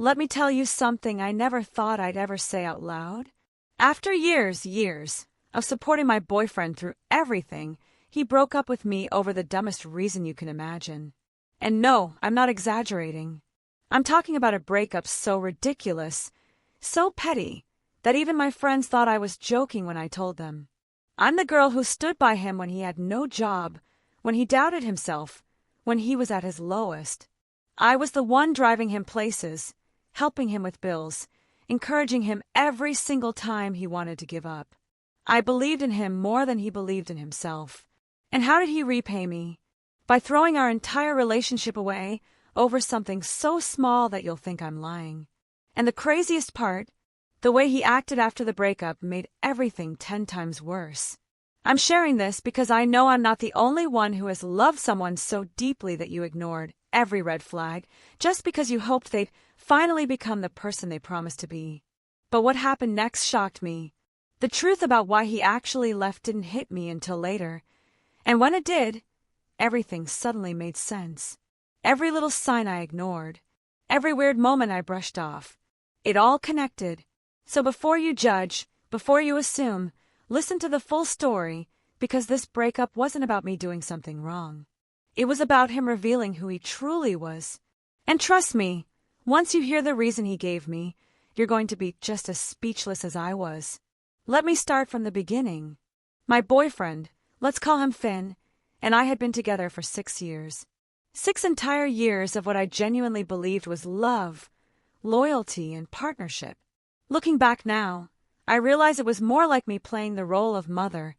Let me tell you something I never thought I'd ever say out loud. After years of supporting my boyfriend through everything, he broke up with me over the dumbest reason you can imagine. And no, I'm not exaggerating. I'm talking about a breakup so ridiculous, so petty, that even my friends thought I was joking when I told them. I'm the girl who stood by him when he had no job, when he doubted himself, when he was at his lowest. I was the one driving him places, helping him with bills, encouraging him every single time he wanted to give up. I believed in him more than he believed in himself. And how did he repay me? By throwing our entire relationship away over something so small that you'll think I'm lying. And the craziest part, the way he acted after the breakup made everything 10 times worse. I'm sharing this because I know I'm not the only one who has loved someone so deeply that you ignored every red flag just because you hoped they'd finally become the person they promised to be. But what happened next shocked me. The truth about why he actually left didn't hit me until later. And when it did, everything suddenly made sense. Every little sign I ignored, every weird moment I brushed off, it all connected. So before you judge, before you assume, listen to the full story, because this breakup wasn't about me doing something wrong. It was about him revealing who he truly was. And trust me, once you hear the reason he gave me, you're going to be just as speechless as I was. Let me start from the beginning. My boyfriend, let's call him Finn, and I had been together for 6 years. 6 entire years of what I genuinely believed was love, loyalty, and partnership. Looking back now, I realize it was more like me playing the role of mother,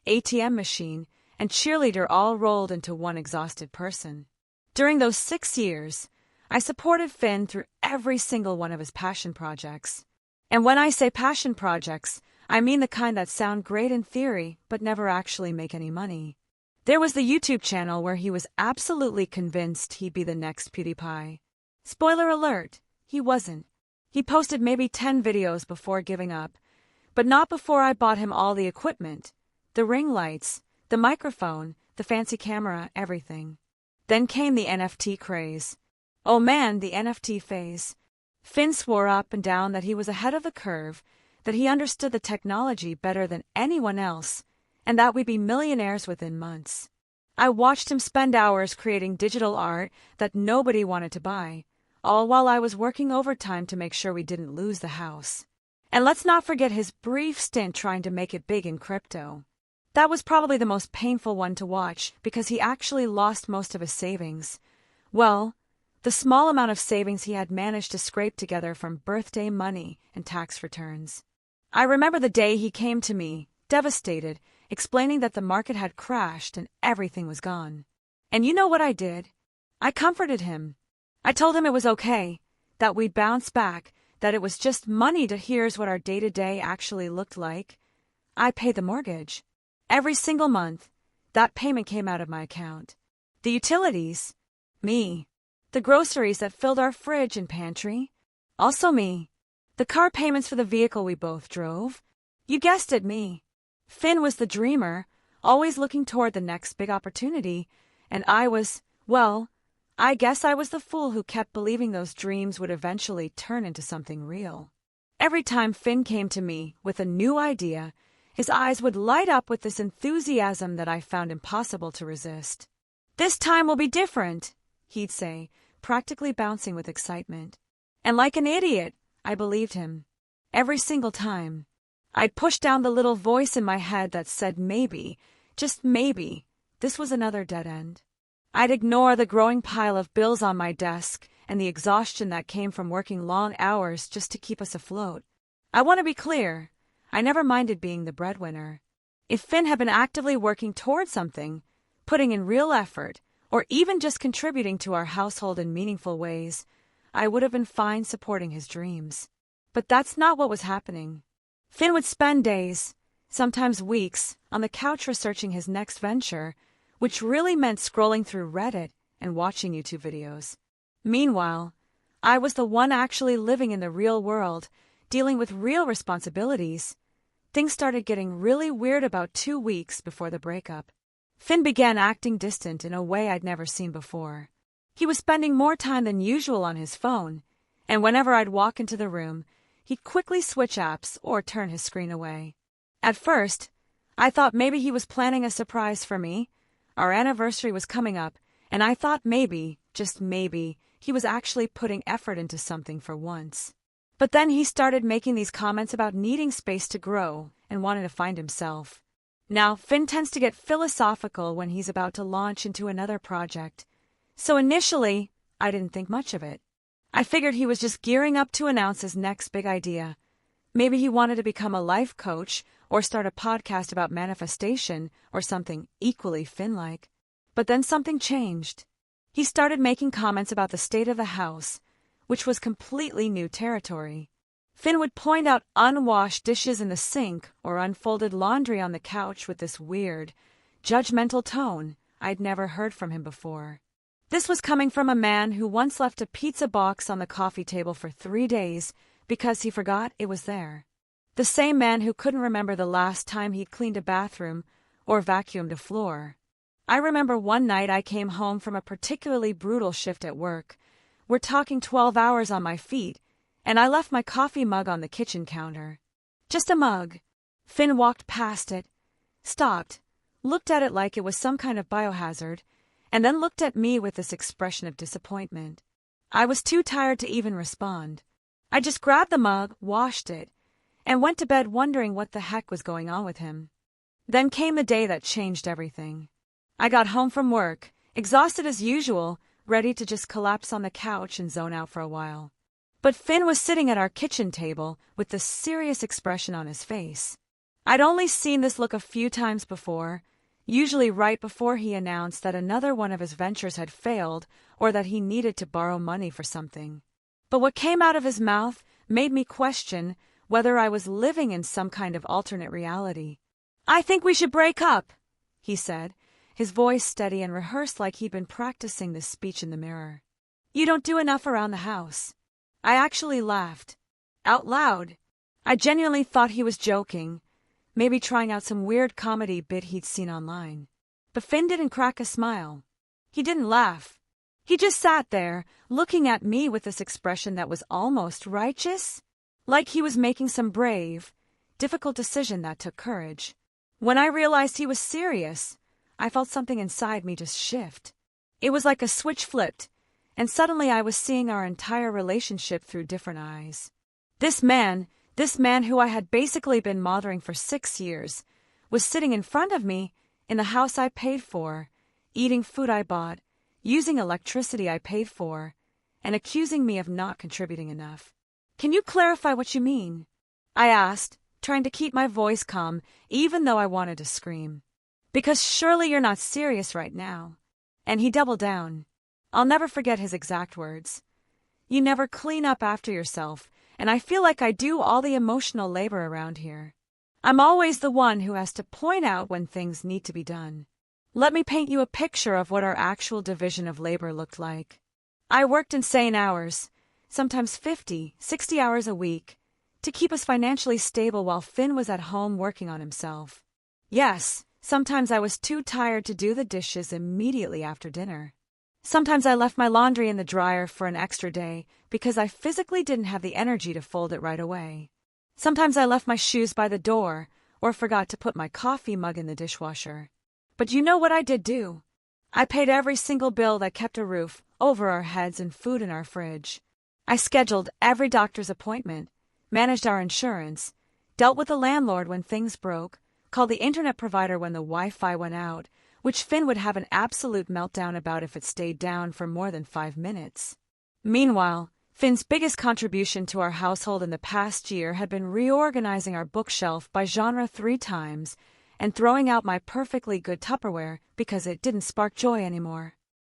ATM machine, and cheerleader all rolled into one exhausted person. During those 6 years, I supported Finn through every single one of his passion projects. And when I say passion projects, I mean the kind that sound great in theory but never actually make any money. There was the YouTube channel where he was absolutely convinced he'd be the next PewDiePie. Spoiler alert, he wasn't. He posted maybe 10 videos before giving up, but not before I bought him all the equipment, the ring lights, the microphone, the fancy camera, everything. Then came the NFT craze. Oh man, the NFT phase. Finn swore up and down that he was ahead of the curve, that he understood the technology better than anyone else, and that we'd be millionaires within months. I watched him spend hours creating digital art that nobody wanted to buy, all while I was working overtime to make sure we didn't lose the house. And let's not forget his brief stint trying to make it big in crypto. That was probably the most painful one to watch because he actually lost most of his savings. Well, the small amount of savings he had managed to scrape together from birthday money and tax returns. I remember the day he came to me, devastated, explaining that the market had crashed and everything was gone. And you know what I did? I comforted him. I told him it was okay, that we'd bounce back, that it was just money to here's what our day-to-day actually looked like. I paid the mortgage. Every single month, that payment came out of my account. The utilities, me. The groceries that filled our fridge and pantry, also me. The car payments for the vehicle we both drove, you guessed it, me. Finn was the dreamer, always looking toward the next big opportunity, and I was, well, I guess I was the fool who kept believing those dreams would eventually turn into something real. Every time Finn came to me with a new idea, his eyes would light up with this enthusiasm that I found impossible to resist. "This time will be different," he'd say, practically bouncing with excitement. And like an idiot, I believed him. Every single time. I'd push down the little voice in my head that said maybe, just maybe, this was another dead end. I'd ignore the growing pile of bills on my desk and the exhaustion that came from working long hours just to keep us afloat. I want to be clear, I never minded being the breadwinner. If Finn had been actively working toward something, putting in real effort, or even just contributing to our household in meaningful ways, I would have been fine supporting his dreams. But that's not what was happening. Finn would spend days, sometimes weeks, on the couch researching his next venture, which really meant scrolling through Reddit and watching YouTube videos. Meanwhile, I was the one actually living in the real world, dealing with real responsibilities. Things started getting really weird about 2 weeks before the breakup. Finn began acting distant in a way I'd never seen before. He was spending more time than usual on his phone, and whenever I'd walk into the room, he'd quickly switch apps or turn his screen away. At first, I thought maybe he was planning a surprise for me. Our anniversary was coming up, and I thought maybe, just maybe, he was actually putting effort into something for once. But then he started making these comments about needing space to grow and wanting to find himself. Now, Finn tends to get philosophical when he's about to launch into another project. So initially, I didn't think much of it. I figured he was just gearing up to announce his next big idea. Maybe he wanted to become a life coach or start a podcast about manifestation or something equally Finn-like. But then something changed. He started making comments about the state of the house, which was completely new territory. Finn would point out unwashed dishes in the sink or unfolded laundry on the couch with this weird, judgmental tone I'd never heard from him before. This was coming from a man who once left a pizza box on the coffee table for 3 days because he forgot it was there. The same man who couldn't remember the last time he'd cleaned a bathroom or vacuumed a floor. I remember one night I came home from a particularly brutal shift at work. We're talking 12 hours on my feet, and I left my coffee mug on the kitchen counter. Just a mug. Finn walked past it, stopped, looked at it like it was some kind of biohazard, and then looked at me with this expression of disappointment. I was too tired to even respond. I just grabbed the mug, washed it, and went to bed wondering what the heck was going on with him. Then came the day that changed everything. I got home from work, exhausted as usual, ready to just collapse on the couch and zone out for a while. But Finn was sitting at our kitchen table with this serious expression on his face. I'd only seen this look a few times before, usually right before he announced that another one of his ventures had failed or that he needed to borrow money for something. But what came out of his mouth made me question whether I was living in some kind of alternate reality. "I think we should break up," he said, his voice steady and rehearsed like he'd been practicing this speech in the mirror. "You don't do enough around the house." I actually laughed. Out loud. I genuinely thought he was joking, maybe trying out some weird comedy bit he'd seen online. But Finn didn't crack a smile. He didn't laugh. He just sat there, looking at me with this expression that was almost righteous, like he was making some brave, difficult decision that took courage. When I realized he was serious, I felt something inside me just shift. It was like a switch flipped, and suddenly I was seeing our entire relationship through different eyes. This man who I had basically been mothering for 6 years, was sitting in front of me in the house I paid for, eating food I bought, using electricity I paid for, and accusing me of not contributing enough. "Can you clarify what you mean?" I asked, trying to keep my voice calm even though I wanted to scream. "Because surely you're not serious right now." And he doubled down. I'll never forget his exact words. "You never clean up after yourself, and I feel like I do all the emotional labor around here. I'm always the one who has to point out when things need to be done." Let me paint you a picture of what our actual division of labor looked like. I worked insane hours, sometimes 50, 60 hours a week, to keep us financially stable while Finn was at home working on himself. Yes, sometimes I was too tired to do the dishes immediately after dinner. Sometimes I left my laundry in the dryer for an extra day because I physically didn't have the energy to fold it right away. Sometimes I left my shoes by the door or forgot to put my coffee mug in the dishwasher. But you know what I did do? I paid every single bill that kept a roof over our heads and food in our fridge. I scheduled every doctor's appointment, managed our insurance, dealt with the landlord when things broke, called the internet provider when the Wi-Fi went out, which Finn would have an absolute meltdown about if it stayed down for more than 5 minutes. Meanwhile, Finn's biggest contribution to our household in the past year had been reorganizing our bookshelf by genre 3 times and throwing out my perfectly good Tupperware because it didn't spark joy anymore.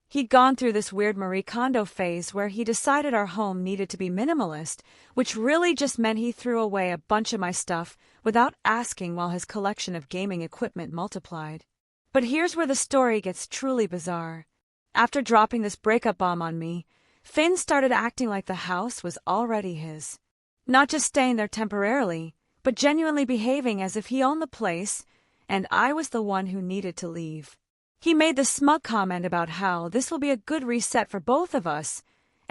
He'd gone through this weird Marie Kondo phase where he decided our home needed to be minimalist, which really just meant he threw away a bunch of my stuff without asking while his collection of gaming equipment multiplied. But here's where the story gets truly bizarre. After dropping this breakup bomb on me, Finn started acting like the house was already his. Not just staying there temporarily, but genuinely behaving as if he owned the place, and I was the one who needed to leave. He made the smug comment about how this will be a good reset for both of us,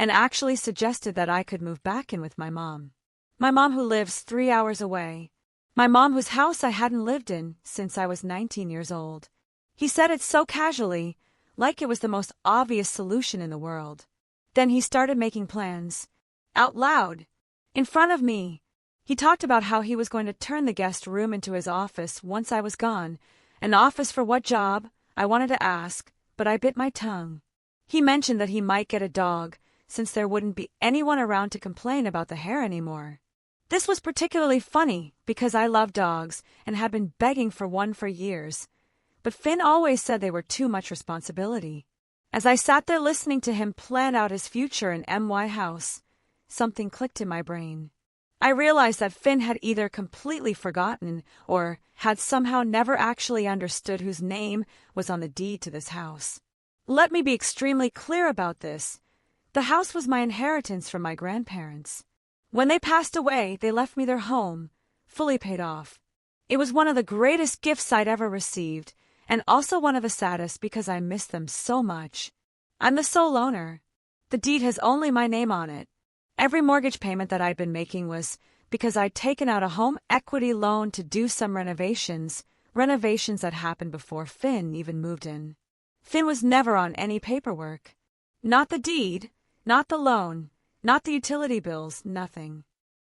and actually suggested that I could move back in with my mom. My mom who lives 3 hours away. My mom whose house I hadn't lived in since I was 19 years old. He said it so casually, like it was the most obvious solution in the world. Then he started making plans. Out loud. In front of me. He talked about how he was going to turn the guest room into his office once I was gone. An office for what job? I wanted to ask, but I bit my tongue. He mentioned that he might get a dog, since there wouldn't be anyone around to complain about the hair anymore. This was particularly funny because I love dogs and had been begging for one for years. But Finn always said they were too much responsibility. As I sat there listening to him plan out his future in MY House, something clicked in my brain. I realized that Finn had either completely forgotten or had somehow never actually understood whose name was on the deed to this house. Let me be extremely clear about this. The house was my inheritance from my grandparents. When they passed away, they left me their home, fully paid off. It was one of the greatest gifts I'd ever received, and also one of the saddest because I miss them so much. I'm the sole owner. The deed has only my name on it. Every mortgage payment that I'd been making was because I'd taken out a home equity loan to do some renovations that happened before Finn even moved in. Finn was never on any paperwork. Not the deed, not the loan, not the utility bills, nothing.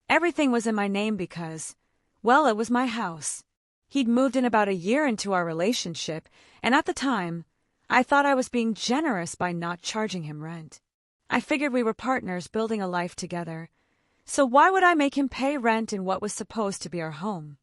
Everything was in my name because, well, it was my house. He'd moved in about a year into our relationship, and at the time, I thought I was being generous by not charging him rent. I figured we were partners building a life together, so why would I make him pay rent in what was supposed to be our home?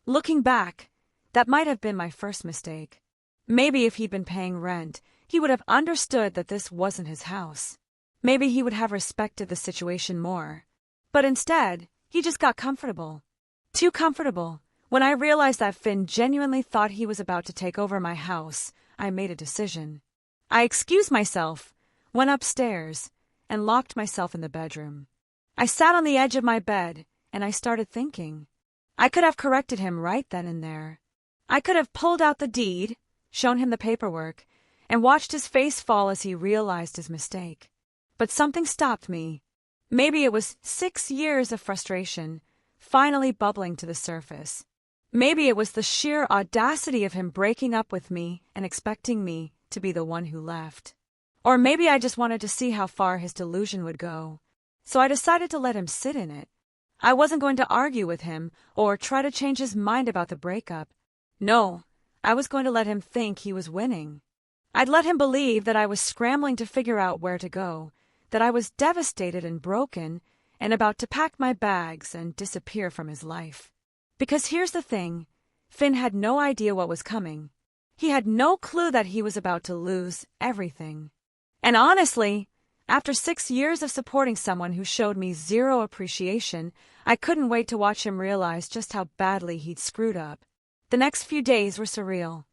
Looking back, that might have been my first mistake. Maybe if he'd been paying rent, he would have understood that this wasn't his house. Maybe he would have respected the situation more. But instead, he just got comfortable. Too comfortable. When I realized that Finn genuinely thought he was about to take over my house, I made a decision. I excused myself, went upstairs, and locked myself in the bedroom. I sat on the edge of my bed, and I started thinking. I could have corrected him right then and there. I could have pulled out the deed, shown him the paperwork, and watched his face fall as he realized his mistake. But something stopped me. Maybe it was 6 years of frustration, finally bubbling to the surface. Maybe it was the sheer audacity of him breaking up with me and expecting me to be the one who left. Or maybe I just wanted to see how far his delusion would go. So I decided to let him sit in it. I wasn't going to argue with him or try to change his mind about the breakup. No, I was going to let him think he was winning. I'd let him believe that I was scrambling to figure out where to go, that I was devastated and broken and about to pack my bags and disappear from his life. Because here's the thing, Finn had no idea what was coming. He had no clue that he was about to lose everything. And honestly, after 6 years of supporting someone who showed me zero appreciation, I couldn't wait to watch him realize just how badly he'd screwed up. The next few days were surreal.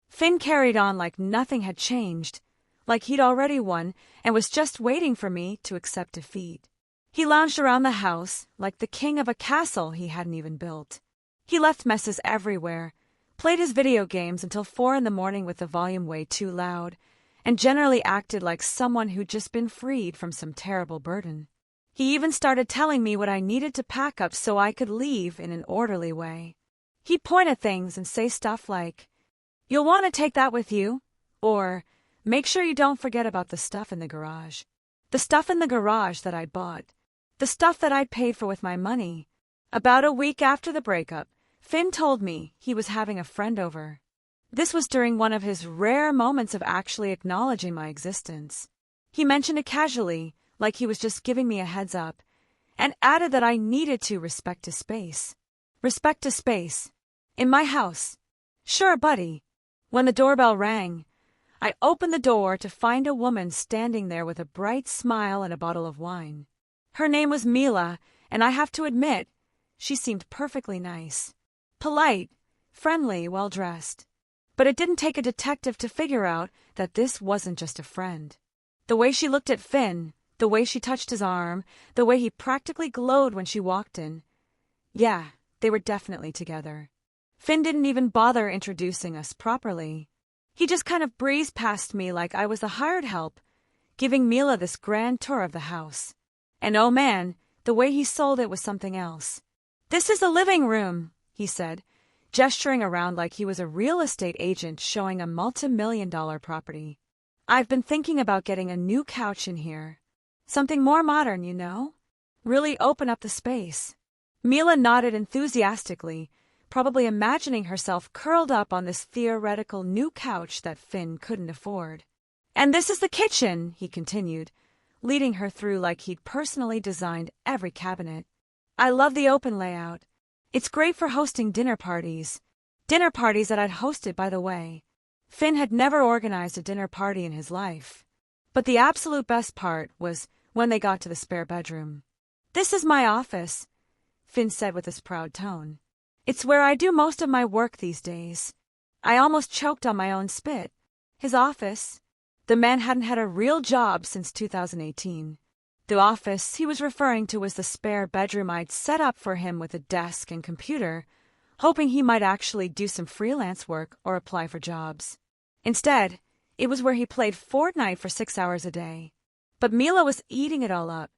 Finn carried on like nothing had changed, like he'd already won and was just waiting for me to accept defeat. He lounged around the house like the king of a castle he hadn't even built. He left messes everywhere, played his video games until 4 a.m. with the volume way too loud, and generally acted like someone who'd just been freed from some terrible burden. He even started telling me what I needed to pack up so I could leave in an orderly way. He'd point at things and say stuff like, "You'll want to take that with you," or "Make sure you don't forget about the stuff in the garage." The stuff in the garage that I'd bought. The stuff that I'd paid for with my money. About a week after the breakup, Finn told me he was having a friend over. This was during one of his rare moments of actually acknowledging my existence. He mentioned it casually, like he was just giving me a heads up, and added that I needed to respect his space. Respect his space. In my house. Sure, buddy. When the doorbell rang, I opened the door to find a woman standing there with a bright smile and a bottle of wine. Her name was Mila, and I have to admit, she seemed perfectly nice. Polite, friendly, well-dressed. But it didn't take a detective to figure out that this wasn't just a friend. The way she looked at Finn, the way she touched his arm, the way he practically glowed when she walked in. Yeah, they were definitely together. Finn didn't even bother introducing us properly. He just kind of breezed past me like I was the hired help, giving Mila this grand tour of the house. And oh man, the way he sold it was something else. "This is the living room," he said, gesturing around like he was a real estate agent showing a multi-million-dollar property. "I've been thinking about getting a new couch in here. Something more modern, you know? Really open up the space." Mila nodded enthusiastically, probably imagining herself curled up on this theoretical new couch that Finn couldn't afford. "And this is the kitchen," he continued, leading her through like he'd personally designed every cabinet. "I love the open layout. It's great for hosting dinner parties. Dinner parties that I'd hosted, by the way. Finn had never organized a dinner party in his life. But the absolute best part was when they got to the spare bedroom. "This is my office," Finn said with his proud tone. "It's where I do most of my work these days." I almost choked on my own spit. His office? The man hadn't had a real job since 2018. The office he was referring to was the spare bedroom I'd set up for him with a desk and computer, hoping he might actually do some freelance work or apply for jobs. Instead, it was where he played Fortnite for 6 hours a day. But Mila was eating it all up.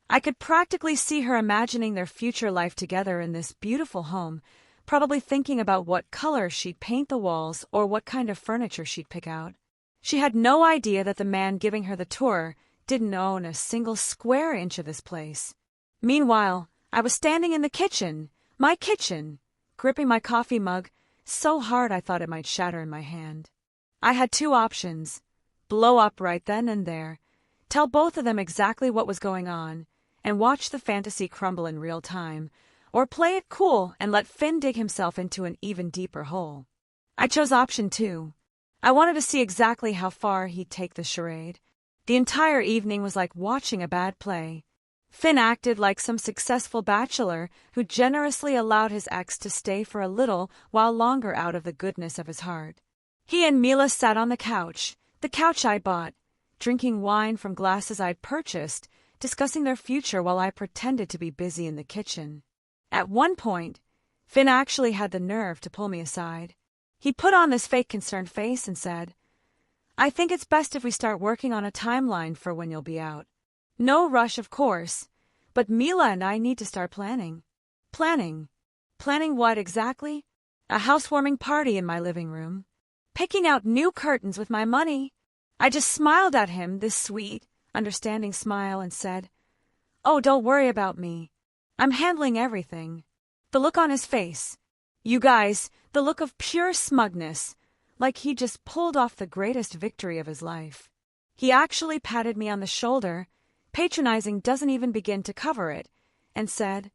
I could practically see her imagining their future life together in this beautiful home, probably thinking about what color she'd paint the walls or what kind of furniture she'd pick out. She had no idea that the man giving her the tour didn't own a single square inch of this place. Meanwhile, I was standing in the kitchen, my kitchen, gripping my coffee mug so hard I thought it might shatter in my hand. I had two options: blow up right then and there, tell both of them exactly what was going on, and watch the fantasy crumble in real time, or play it cool and let Finn dig himself into an even deeper hole. I chose option 2. I wanted to see exactly how far he'd take the charade. The entire evening was like watching a bad play. Finn acted like some successful bachelor who generously allowed his ex to stay for a little while longer out of the goodness of his heart. He and Mila sat on the couch I bought, drinking wine from glasses I'd purchased, discussing their future while I pretended to be busy in the kitchen. At one point, Finn actually had the nerve to pull me aside. He put on this fake concerned face and said, "I think it's best if we start working on a timeline for when you'll be out. No rush, of course, but Mila and I need to start planning." Planning? Planning what exactly? A housewarming party in my living room. Picking out new curtains with my money. I just smiled at him, this sweet, understanding smile, and said, "Oh, don't worry about me. I'm handling everything." The look on his face. You guys, the look of pure smugness, like he just pulled off the greatest victory of his life. He actually patted me on the shoulder, patronizing doesn't even begin to cover it, and said,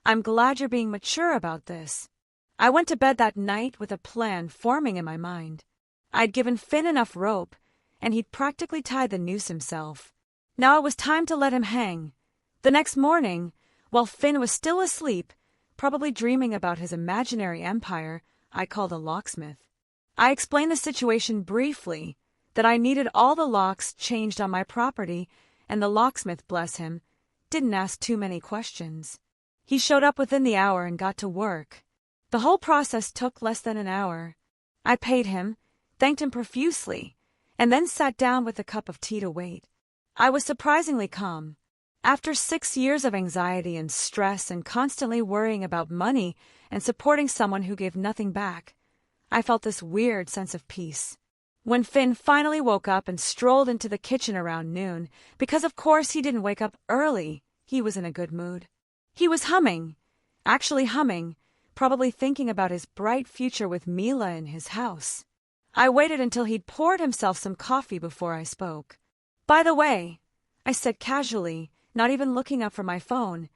"I'm glad you're being mature about this." I went to bed that night with a plan forming in my mind. I'd given Finn enough rope, and he'd practically tied the noose himself. Now it was time to let him hang. The next morning, while Finn was still asleep, probably dreaming about his imaginary empire, I called a locksmith. I explained the situation briefly, that I needed all the locks changed on my property, and the locksmith, bless him, didn't ask too many questions. He showed up within the hour and got to work. The whole process took less than an hour. I paid him, thanked him profusely, and then sat down with a cup of tea to wait. I was surprisingly calm. After 6 years of anxiety and stress and constantly worrying about money and supporting someone who gave nothing back, I felt this weird sense of peace. When Finn finally woke up and strolled into the kitchen around noon, because of course he didn't wake up early, he was in a good mood. He was humming, actually humming, probably thinking about his bright future with Mila in his house. I waited until he'd poured himself some coffee before I spoke. "By the way," I said casually, not even looking up from my phone,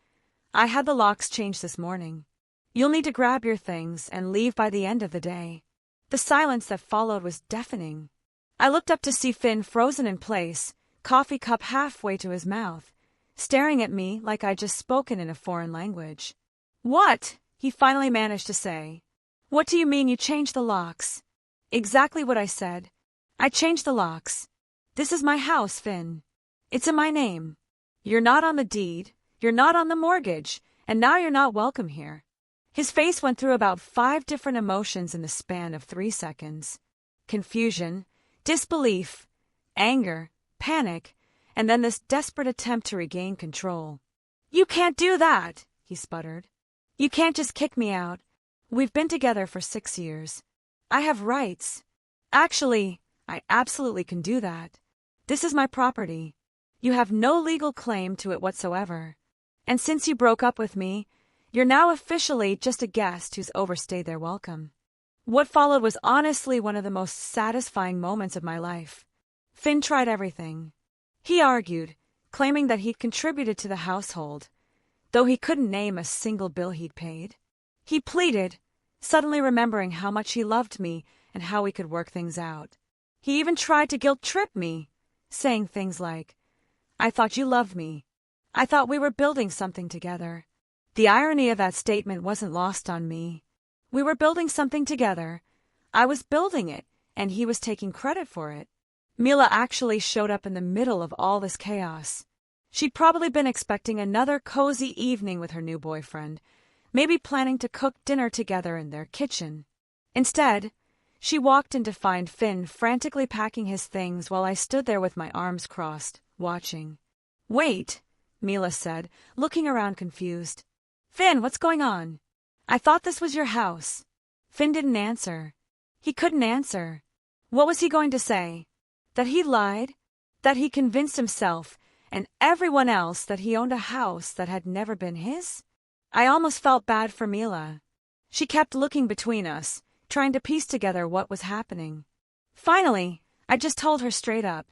"I had the locks changed this morning. You'll need to grab your things and leave by the end of the day." The silence that followed was deafening. I looked up to see Finn frozen in place, coffee cup halfway to his mouth, staring at me like I'd just spoken in a foreign language. "What?" he finally managed to say. "What do you mean you changed the locks?" Exactly what I said. I changed the locks. This is my house, Finn. It's in my name. You're not on the deed, you're not on the mortgage, and now you're not welcome here. His face went through about 5 different emotions in the span of 3 seconds. Confusion, disbelief, anger, panic, and then this desperate attempt to regain control. "You can't do that," he sputtered. "You can't just kick me out. We've been together for 6 years. I have rights. Actually, I absolutely can do that. This is my property. You have no legal claim to it whatsoever. And since you broke up with me, you're now officially just a guest who's overstayed their welcome." What followed was honestly one of the most satisfying moments of my life. Finn tried everything. He argued, claiming that he'd contributed to the household, though he couldn't name a single bill he'd paid. He pleaded, suddenly remembering how much he loved me and how we could work things out. He even tried to guilt-trip me, saying things like, "I thought you loved me. I thought we were building something together." The irony of that statement wasn't lost on me. We were building something together. I was building it, and he was taking credit for it. Mila actually showed up in the middle of all this chaos. She'd probably been expecting another cozy evening with her new boyfriend, maybe planning to cook dinner together in their kitchen. Instead, she walked in to find Finn frantically packing his things while I stood there with my arms crossed, watching. "Wait," Mila said, looking around confused. "Finn, what's going on? I thought this was your house." Finn didn't answer. He couldn't answer. What was he going to say? That he lied? That he convinced himself and everyone else that he owned a house that had never been his? I almost felt bad for Mila. She kept looking between us, trying to piece together what was happening. Finally, I just told her straight up.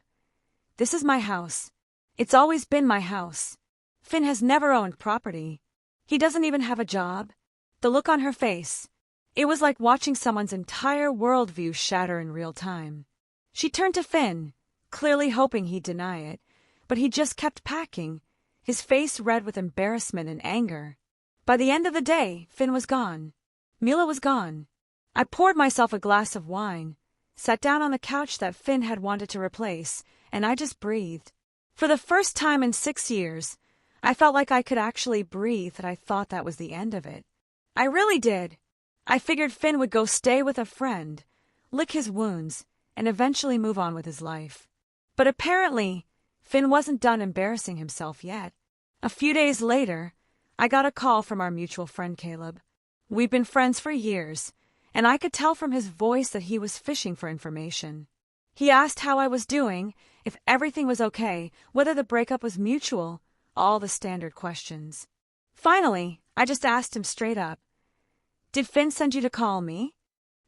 "This is my house. It's always been my house. Finn has never owned property. He doesn't even have a job." The look on her face. It was like watching someone's entire worldview shatter in real time. She turned to Finn, clearly hoping he'd deny it, but he just kept packing, his face red with embarrassment and anger. By the end of the day, Finn was gone. Mila was gone. I poured myself a glass of wine, sat down on the couch that Finn had wanted to replace, and I just breathed. For the first time in 6 years, I felt like I could actually breathe, and I thought that was the end of it. I really did. I figured Finn would go stay with a friend, lick his wounds, and eventually move on with his life. But apparently, Finn wasn't done embarrassing himself yet. A few days later, I got a call from our mutual friend Caleb. We've been friends for years, and I could tell from his voice that he was fishing for information. He asked how I was doing, if everything was okay, whether the breakup was mutual, all the standard questions. Finally, I just asked him straight up, "Did Finn send you to call me?"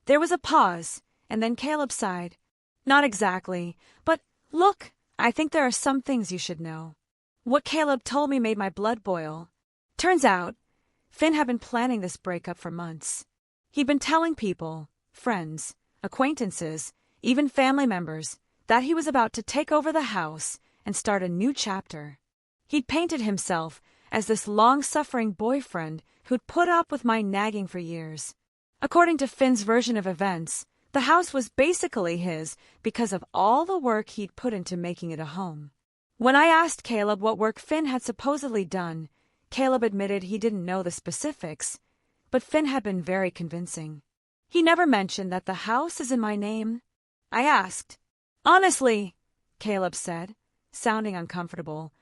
There was a pause, and then Caleb sighed. "Not exactly, but look, I think there are some things you should know." What Caleb told me made my blood boil. Turns out, Finn had been planning this breakup for months. He'd been telling people, friends, acquaintances, even family members, that he was about to take over the house and start a new chapter. He'd painted himself as this long-suffering boyfriend who'd put up with my nagging for years. According to Finn's version of events, the house was basically his because of all the work he'd put into making it a home. When I asked Caleb what work Finn had supposedly done, Caleb admitted he didn't know the specifics, but Finn had been very convincing. He never mentioned that the house is in my name. I asked. "Honestly," Caleb said, sounding uncomfortable,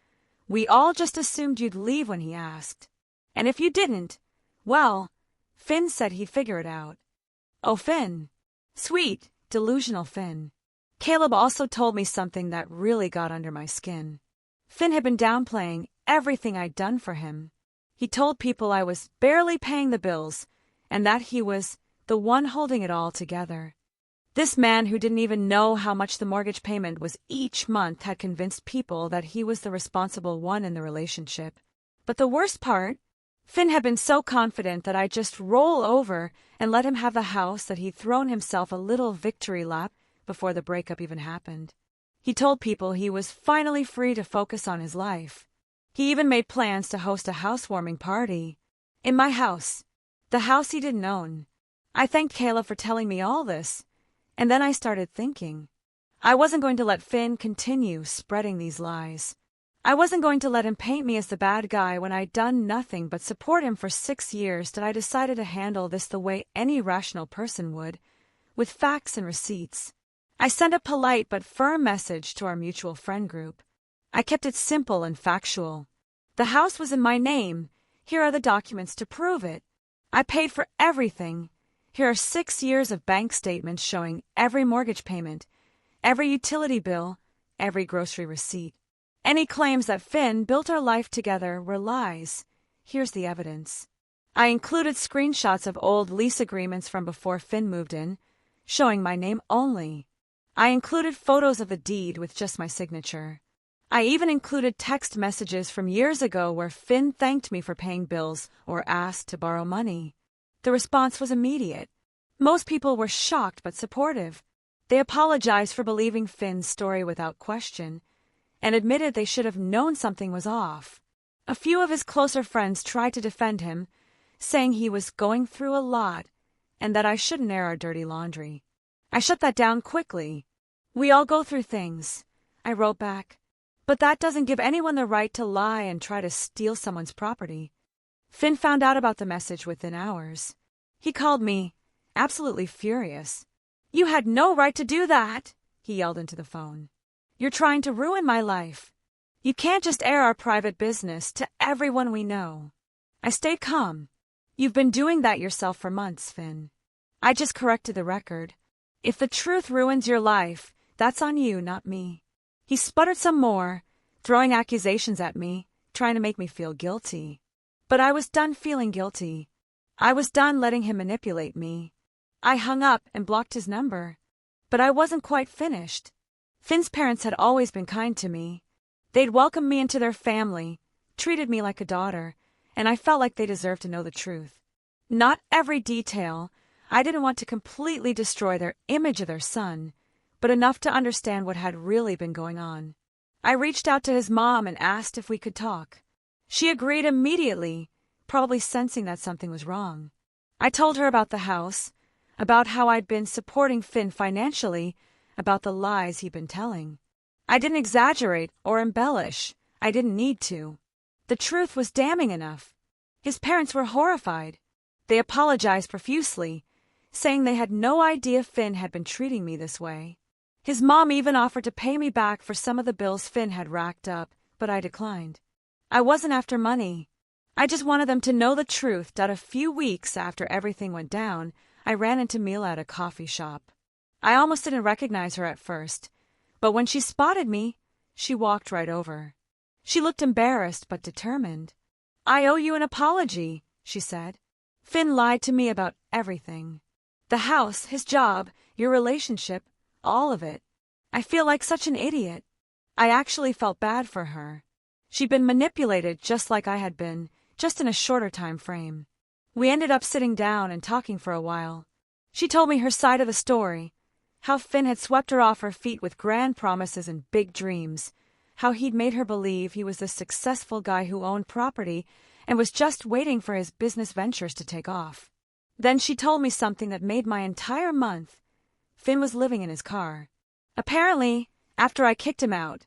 "we all just assumed you'd leave when he asked. And if you didn't, well, Finn said he'd figure it out." Oh, Finn. Sweet, delusional Finn. Caleb also told me something that really got under my skin. Finn had been downplaying everything I'd done for him. He told people I was barely paying the bills, and that he was the one holding it all together. This man who didn't even know how much the mortgage payment was each month had convinced people that he was the responsible one in the relationship. But the worst part, Finn had been so confident that I'd just roll over and let him have the house that he'd thrown himself a little victory lap before the breakup even happened. He told people he was finally free to focus on his life. He even made plans to host a housewarming party. In my house. The house he didn't own. I thanked Caleb for telling me all this, and then I started thinking. I wasn't going to let Finn continue spreading these lies. I wasn't going to let him paint me as the bad guy when I'd done nothing but support him for 6 years. That I decided to handle this the way any rational person would, with facts and receipts. I sent a polite but firm message to our mutual friend group. I kept it simple and factual. The house was in my name. Here are the documents to prove it. I paid for everything. Here are 6 years of bank statements showing every mortgage payment, every utility bill, every grocery receipt. Any claims that Finn built our life together were lies. Here's the evidence. I included screenshots of old lease agreements from before Finn moved in, showing my name only. I included photos of the deed with just my signature. I even included text messages from years ago where Finn thanked me for paying bills or asked to borrow money. The response was immediate. Most people were shocked but supportive. They apologized for believing Finn's story without question and admitted they should have known something was off. A few of his closer friends tried to defend him, saying he was going through a lot and that I shouldn't air our dirty laundry. I shut that down quickly. We all go through things, I wrote back. But that doesn't give anyone the right to lie and try to steal someone's property. Finn found out about the message within hours. He called me, absolutely furious. You had no right to do that, he yelled into the phone. You're trying to ruin my life. You can't just air our private business to everyone we know. I stayed calm. You've been doing that yourself for months, Finn. I just corrected the record. If the truth ruins your life, that's on you, not me. He sputtered some more, throwing accusations at me, trying to make me feel guilty. But I was done feeling guilty. I was done letting him manipulate me. I hung up and blocked his number. But I wasn't quite finished. Finn's parents had always been kind to me. They'd welcomed me into their family, treated me like a daughter, and I felt like they deserved to know the truth. Not every detail. I didn't want to completely destroy their image of their son, but enough to understand what had really been going on. I reached out to his mom and asked if we could talk. She agreed immediately, probably sensing that something was wrong. I told her about the house, about how I'd been supporting Finn financially, about the lies he'd been telling. I didn't exaggerate or embellish. I didn't need to. The truth was damning enough. His parents were horrified. They apologized profusely, saying they had no idea Finn had been treating me this way. His mom even offered to pay me back for some of the bills Finn had racked up, but I declined. I wasn't after money. I just wanted them to know the truth that a few weeks after everything went down, I ran into Mila at a coffee shop. I almost didn't recognize her at first, but when she spotted me, she walked right over. She looked embarrassed but determined. I owe you an apology, she said. Finn lied to me about everything. The house, his job, your relationship, all of it. I feel like such an idiot. I actually felt bad for her. She'd been manipulated just like I had been, just in a shorter time frame. We ended up sitting down and talking for a while. She told me her side of the story, how Finn had swept her off her feet with grand promises and big dreams, how he'd made her believe he was the successful guy who owned property and was just waiting for his business ventures to take off. Then she told me something that made my entire month. Finn was living in his car. Apparently, after I kicked him out,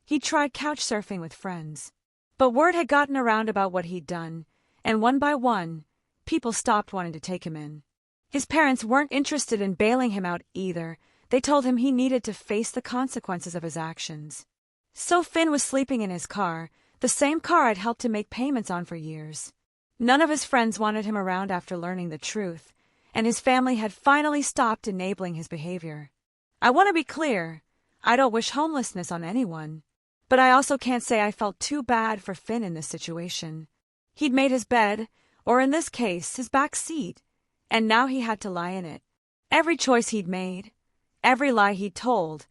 he'd tried couch surfing with friends. But word had gotten around about what he'd done, and one by one, people stopped wanting to take him in. His parents weren't interested in bailing him out either. They told him he needed to face the consequences of his actions. So Finn was sleeping in his car, the same car I'd helped him make payments on for years. None of his friends wanted him around after learning the truth, and his family had finally stopped enabling his behavior. I want to be clear, I don't wish homelessness on anyone, but I also can't say I felt too bad for Finn in this situation. He'd made his bed, or in this case, his back seat, and now he had to lie in it. Every choice he'd made, every lie he'd told,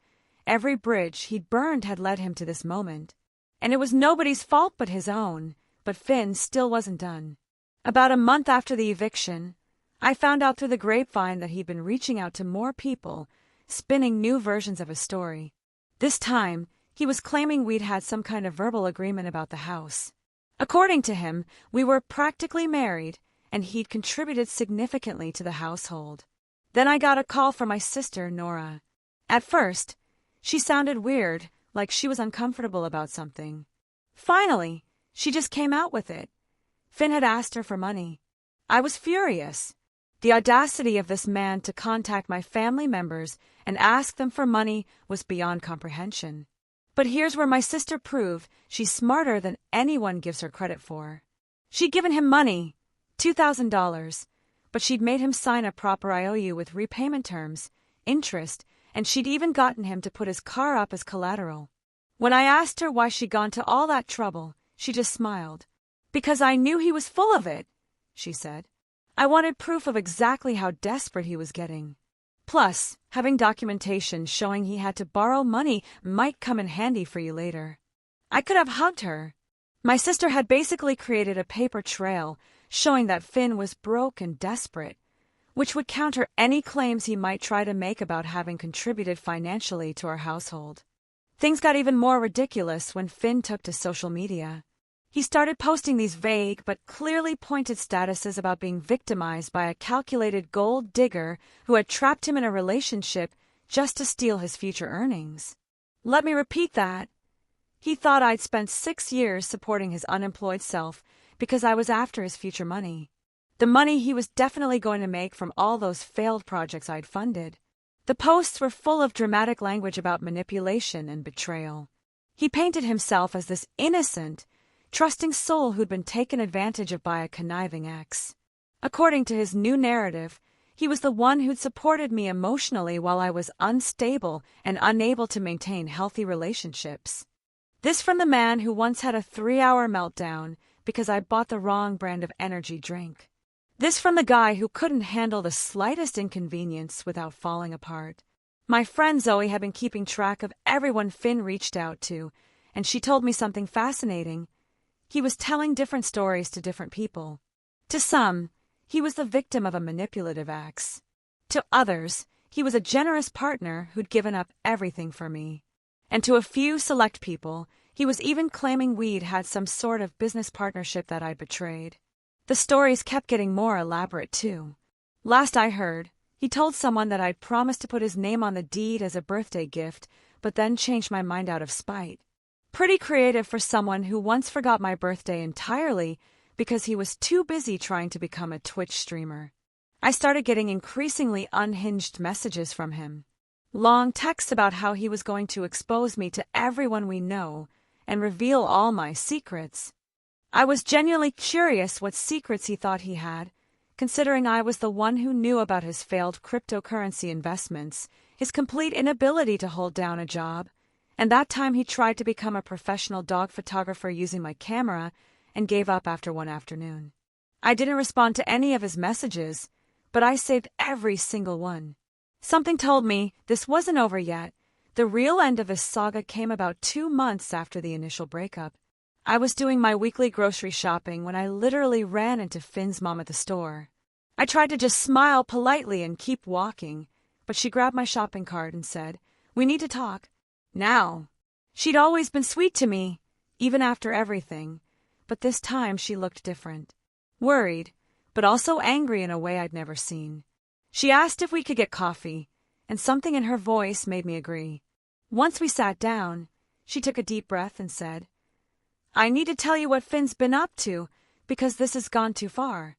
every bridge he'd burned had led him to this moment. And it was nobody's fault but his own, but Finn still wasn't done. About a month after the eviction, I found out through the grapevine that he'd been reaching out to more people, spinning new versions of his story. This time, he was claiming we'd had some kind of verbal agreement about the house. According to him, we were practically married, and he'd contributed significantly to the household. Then I got a call from my sister, Nora. At first, she sounded weird, like she was uncomfortable about something. Finally, she just came out with it. Finn had asked her for money. I was furious. The audacity of this man to contact my family members and ask them for money was beyond comprehension. But here's where my sister proved she's smarter than anyone gives her credit for. She'd given him money, $2,000, but she'd made him sign a proper IOU with repayment terms, interest, and she'd even gotten him to put his car up as collateral. When I asked her why she'd gone to all that trouble, she just smiled. "Because I knew he was full of it," she said. "I wanted proof of exactly how desperate he was getting. Plus, having documentation showing he had to borrow money might come in handy for you later." I could have hugged her. My sister had basically created a paper trail showing that Finn was broke and desperate, which would counter any claims he might try to make about having contributed financially to our household. Things got even more ridiculous when Finn took to social media. He started posting these vague but clearly pointed statuses about being victimized by a calculated gold digger who had trapped him in a relationship just to steal his future earnings. Let me repeat that. He thought I'd spent 6 years supporting his unemployed self because I was after his future money. The money he was definitely going to make from all those failed projects I'd funded. The posts were full of dramatic language about manipulation and betrayal. He painted himself as this innocent, trusting soul who'd been taken advantage of by a conniving ex. According to his new narrative, he was the one who'd supported me emotionally while I was unstable and unable to maintain healthy relationships. This from the man who once had a 3-hour meltdown because I bought the wrong brand of energy drink. This from the guy who couldn't handle the slightest inconvenience without falling apart. My friend Zoe had been keeping track of everyone Finn reached out to, and she told me something fascinating. He was telling different stories to different people. To some, he was the victim of a manipulative ex. To others, he was a generous partner who'd given up everything for me. And to a few select people, he was even claiming we'd had some sort of business partnership that I'd betrayed. The stories kept getting more elaborate, too. Last I heard, he told someone that I'd promised to put his name on the deed as a birthday gift, but then changed my mind out of spite. Pretty creative for someone who once forgot my birthday entirely because he was too busy trying to become a Twitch streamer. I started getting increasingly unhinged messages from him. Long texts about how he was going to expose me to everyone we know and reveal all my secrets. I was genuinely curious what secrets he thought he had, considering I was the one who knew about his failed cryptocurrency investments, his complete inability to hold down a job, and that time he tried to become a professional dog photographer using my camera and gave up after one afternoon. I didn't respond to any of his messages, but I saved every single one. Something told me this wasn't over yet. The real end of his saga came about 2 months after the initial breakup. I was doing my weekly grocery shopping when I literally ran into Finn's mom at the store. I tried to just smile politely and keep walking, but she grabbed my shopping cart and said, "We need to talk. Now." She'd always been sweet to me, even after everything, but this time she looked different. Worried, but also angry in a way I'd never seen. She asked if we could get coffee, and something in her voice made me agree. Once we sat down, she took a deep breath and said, "I need to tell you what Finn's been up to, because this has gone too far."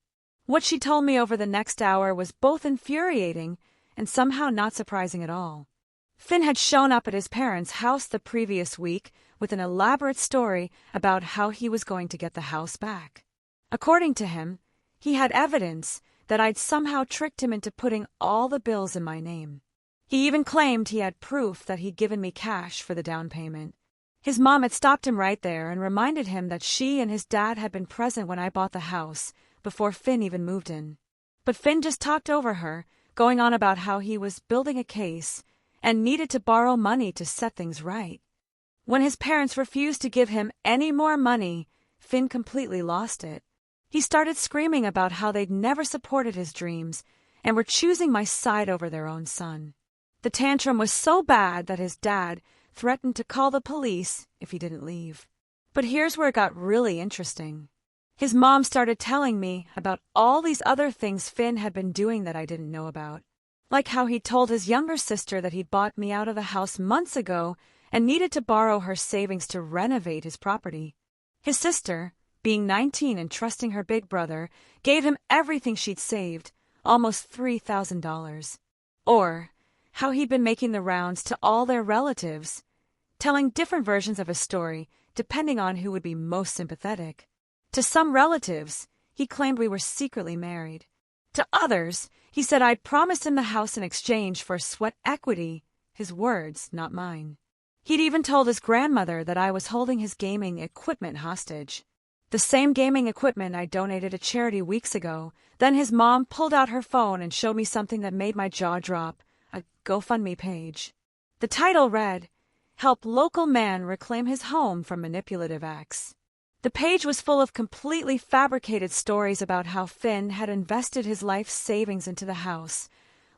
What she told me over the next hour was both infuriating and somehow not surprising at all. Finn had shown up at his parents' house the previous week with an elaborate story about how he was going to get the house back. According to him, he had evidence that I'd somehow tricked him into putting all the bills in my name. He even claimed he had proof that he'd given me cash for the down payment. His mom had stopped him right there and reminded him that she and his dad had been present when I bought the house, before Finn even moved in. But Finn just talked over her, going on about how he was building a case and needed to borrow money to set things right. When his parents refused to give him any more money, Finn completely lost it. He started screaming about how they'd never supported his dreams and were choosing my side over their own son. The tantrum was so bad that his dad threatened to call the police if he didn't leave. But here's where it got really interesting. His mom started telling me about all these other things Finn had been doing that I didn't know about. Like how he'd told his younger sister that he'd bought me out of the house months ago and needed to borrow her savings to renovate his property. His sister, being 19 and trusting her big brother, gave him everything she'd saved, almost $3,000. Or how he'd been making the rounds to all their relatives, telling different versions of his story depending on who would be most sympathetic. To some relatives, he claimed we were secretly married. To others, he said I'd promised him the house in exchange for sweat equity, his words, not mine. He'd even told his grandmother that I was holding his gaming equipment hostage. The same gaming equipment I donated to charity weeks ago. Then his mom pulled out her phone and showed me something that made my jaw drop, a GoFundMe page. The title read, "Help Local Man Reclaim His Home from Manipulative Acts." The page was full of completely fabricated stories about how Finn had invested his life savings into the house,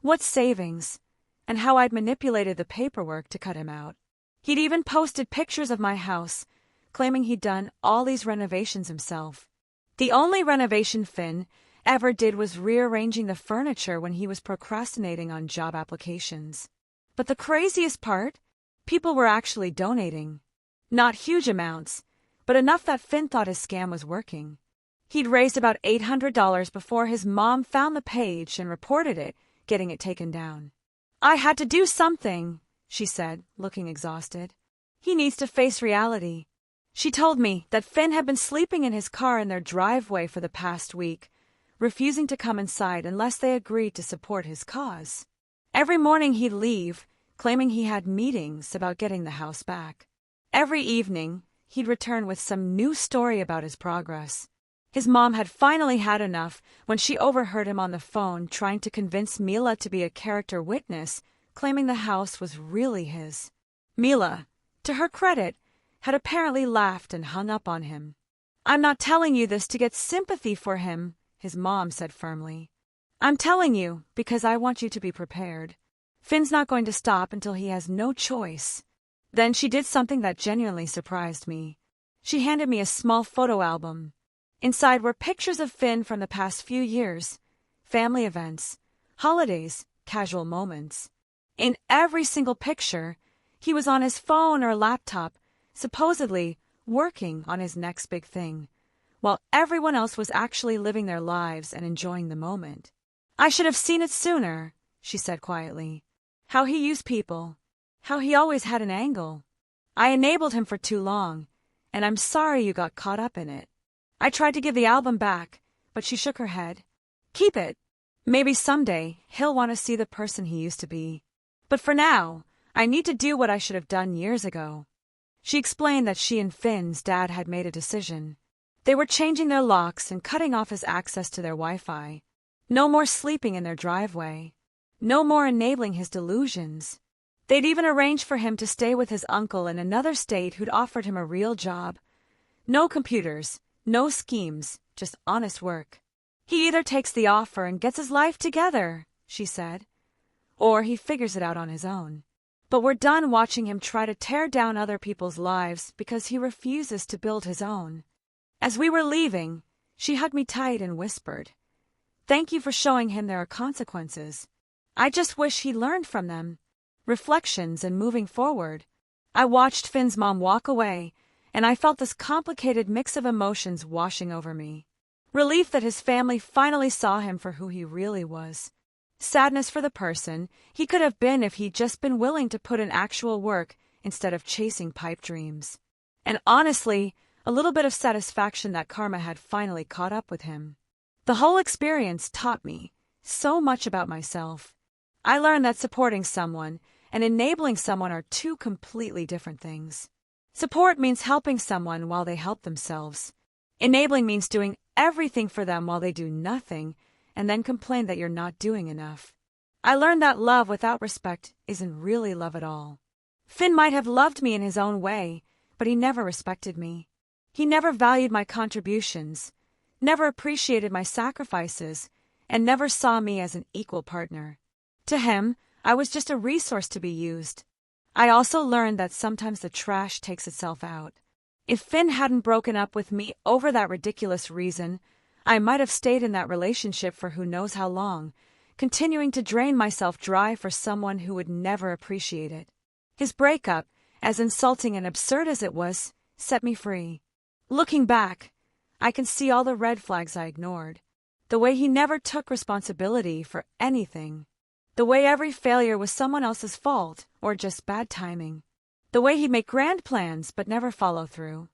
what savings, and how I'd manipulated the paperwork to cut him out. He'd even posted pictures of my house, claiming he'd done all these renovations himself. The only renovation Finn ever did was rearranging the furniture when he was procrastinating on job applications. But the craziest part? People were actually donating. Not huge amounts, but enough that Finn thought his scam was working. He'd raised about $800 before his mom found the page and reported it, getting it taken down. "I had to do something," she said, looking exhausted. "He needs to face reality." She told me that Finn had been sleeping in his car in their driveway for the past week, refusing to come inside unless they agreed to support his cause. Every morning he'd leave, claiming he had meetings about getting the house back. Every evening, he'd return with some new story about his progress. His mom had finally had enough when she overheard him on the phone trying to convince Mila to be a character witness, claiming the house was really his. Mila, to her credit, had apparently laughed and hung up on him. "I'm not telling you this to get sympathy for him," his mom said firmly. "I'm telling you because I want you to be prepared. Finn's not going to stop until he has no choice." Then she did something that genuinely surprised me. She handed me a small photo album. Inside were pictures of Finn from the past few years, family events, holidays, casual moments. In every single picture, he was on his phone or laptop, supposedly working on his next big thing, while everyone else was actually living their lives and enjoying the moment. "I should have seen it sooner," she said quietly. "How he used people, how he always had an angle. I enabled him for too long, and I'm sorry you got caught up in it." I tried to give the album back, but she shook her head. "Keep it. Maybe someday he'll want to see the person he used to be. But for now, I need to do what I should have done years ago." She explained that she and Finn's dad had made a decision. They were changing their locks and cutting off his access to their Wi-Fi. No more sleeping in their driveway. No more enabling his delusions. They'd even arranged for him to stay with his uncle in another state who'd offered him a real job. No computers, no schemes, just honest work. "He either takes the offer and gets his life together," she said, "or he figures it out on his own. But we're done watching him try to tear down other people's lives because he refuses to build his own." As we were leaving, she hugged me tight and whispered, "Thank you for showing him there are consequences. I just wish he learned from them." Reflections and moving forward. I watched Finn's mom walk away, and I felt this complicated mix of emotions washing over me. Relief that his family finally saw him for who he really was. Sadness for the person he could have been if he'd just been willing to put in actual work instead of chasing pipe dreams. And honestly, a little bit of satisfaction that karma had finally caught up with him. The whole experience taught me so much about myself. I learned that supporting someone and enabling someone are two completely different things. Support means helping someone while they help themselves. Enabling means doing everything for them while they do nothing and then complain that you're not doing enough. I learned that love without respect isn't really love at all. Finn might have loved me in his own way, but he never respected me. He never valued my contributions, never appreciated my sacrifices, and never saw me as an equal partner. To him, I was just a resource to be used. I also learned that sometimes the trash takes itself out. If Finn hadn't broken up with me over that ridiculous reason, I might have stayed in that relationship for who knows how long, continuing to drain myself dry for someone who would never appreciate it. His breakup, as insulting and absurd as it was, set me free. Looking back, I can see all the red flags I ignored. The way he never took responsibility for anything. The way every failure was someone else's fault or just bad timing. The way he'd make grand plans but never follow through.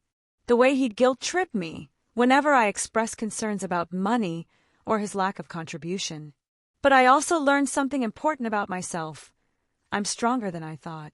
The way he'd guilt-trip me whenever I expressed concerns about money or his lack of contribution. But I also learned something important about myself. I'm stronger than I thought.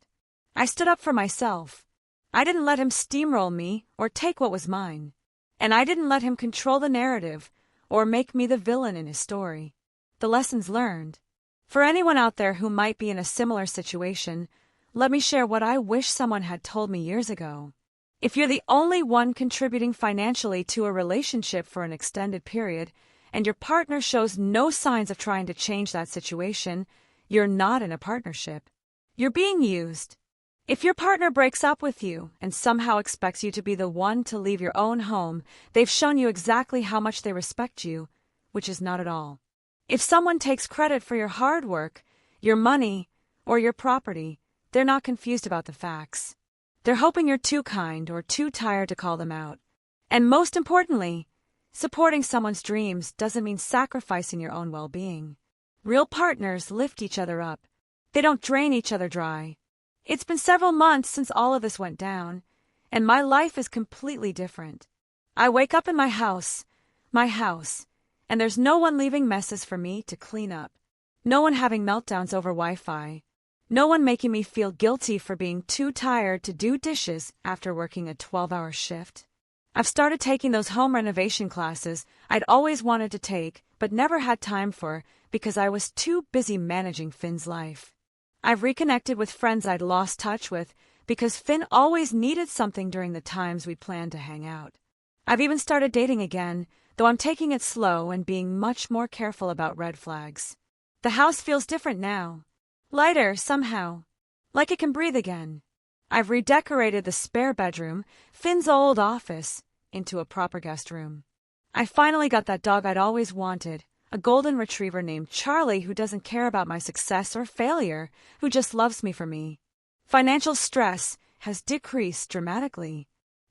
I stood up for myself. I didn't let him steamroll me or take what was mine. And I didn't let him control the narrative or make me the villain in his story. The lessons learned. For anyone out there who might be in a similar situation, let me share what I wish someone had told me years ago. If you're the only one contributing financially to a relationship for an extended period, and your partner shows no signs of trying to change that situation, you're not in a partnership. You're being used. If your partner breaks up with you and somehow expects you to be the one to leave your own home, they've shown you exactly how much they respect you, which is not at all. If someone takes credit for your hard work, your money, or your property, they're not confused about the facts. They're hoping you're too kind or too tired to call them out. And most importantly, supporting someone's dreams doesn't mean sacrificing your own well-being. Real partners lift each other up. They don't drain each other dry. It's been several months since all of this went down, and my life is completely different. I wake up in my house, and there's no one leaving messes for me to clean up. No one having meltdowns over Wi-Fi. No one making me feel guilty for being too tired to do dishes after working a 12-hour shift. I've started taking those home renovation classes I'd always wanted to take but never had time for because I was too busy managing Finn's life. I've reconnected with friends I'd lost touch with because Finn always needed something during the times we planned to hang out. I've even started dating again, though I'm taking it slow and being much more careful about red flags. The house feels different now. Lighter, somehow. Like it can breathe again. I've redecorated the spare bedroom, Finn's old office, into a proper guest room. I finally got that dog I'd always wanted, a golden retriever named Charlie who doesn't care about my success or failure, who just loves me for me. Financial stress has decreased dramatically.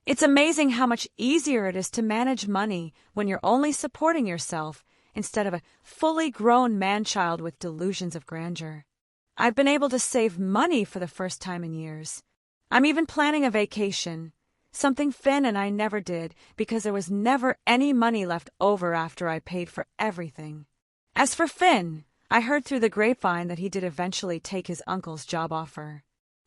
It's amazing how much easier it is to manage money when you're only supporting yourself instead of a fully grown man-child with delusions of grandeur. I've been able to save money for the first time in years. I'm even planning a vacation, something Finn and I never did because there was never any money left over after I paid for everything. As for Finn, I heard through the grapevine that he did eventually take his uncle's job offer.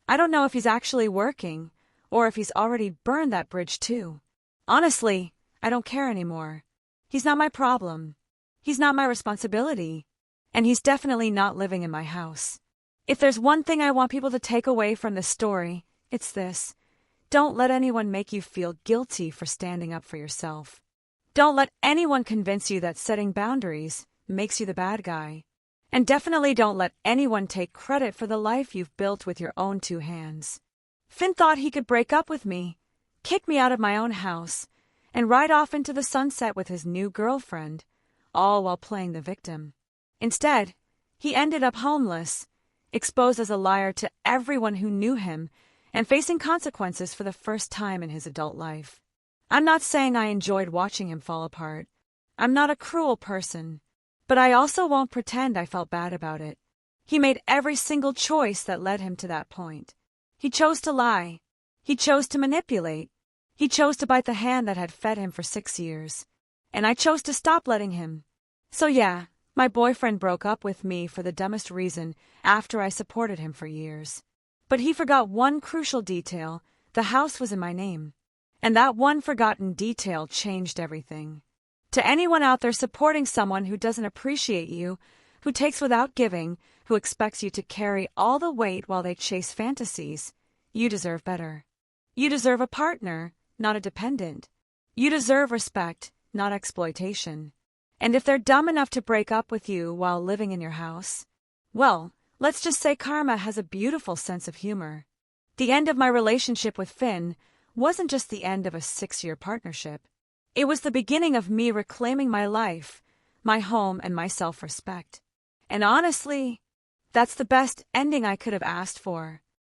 I don't know if he's actually working or if he's already burned that bridge too. Honestly, I don't care anymore. He's not my problem. He's not my responsibility. And he's definitely not living in my house. If there's one thing I want people to take away from this story, it's this. Don't let anyone make you feel guilty for standing up for yourself. Don't let anyone convince you that setting boundaries makes you the bad guy. And definitely don't let anyone take credit for the life you've built with your own two hands. Finn thought he could break up with me, kick me out of my own house, and ride off into the sunset with his new girlfriend, all while playing the victim. Instead, he ended up homeless, exposed as a liar to everyone who knew him, and facing consequences for the first time in his adult life. I'm not saying I enjoyed watching him fall apart. I'm not a cruel person, but I also won't pretend I felt bad about it. He made every single choice that led him to that point. He chose to lie. He chose to manipulate. He chose to bite the hand that had fed him for 6 years. And I chose to stop letting him. So yeah, my boyfriend broke up with me for the dumbest reason after I supported him for years. But he forgot one crucial detail. The house was in my name. And that one forgotten detail changed everything. To anyone out there supporting someone who doesn't appreciate you, who takes without giving, who expects you to carry all the weight while they chase fantasies, you deserve better. You deserve a partner, not a dependent. You deserve respect, not exploitation. And if they're dumb enough to break up with you while living in your house, well, let's just say karma has a beautiful sense of humor. The end of my relationship with Finn wasn't just the end of a 6-year partnership. It was the beginning of me reclaiming my life, my home, and my self-respect. And honestly, that's the best ending I could have asked for.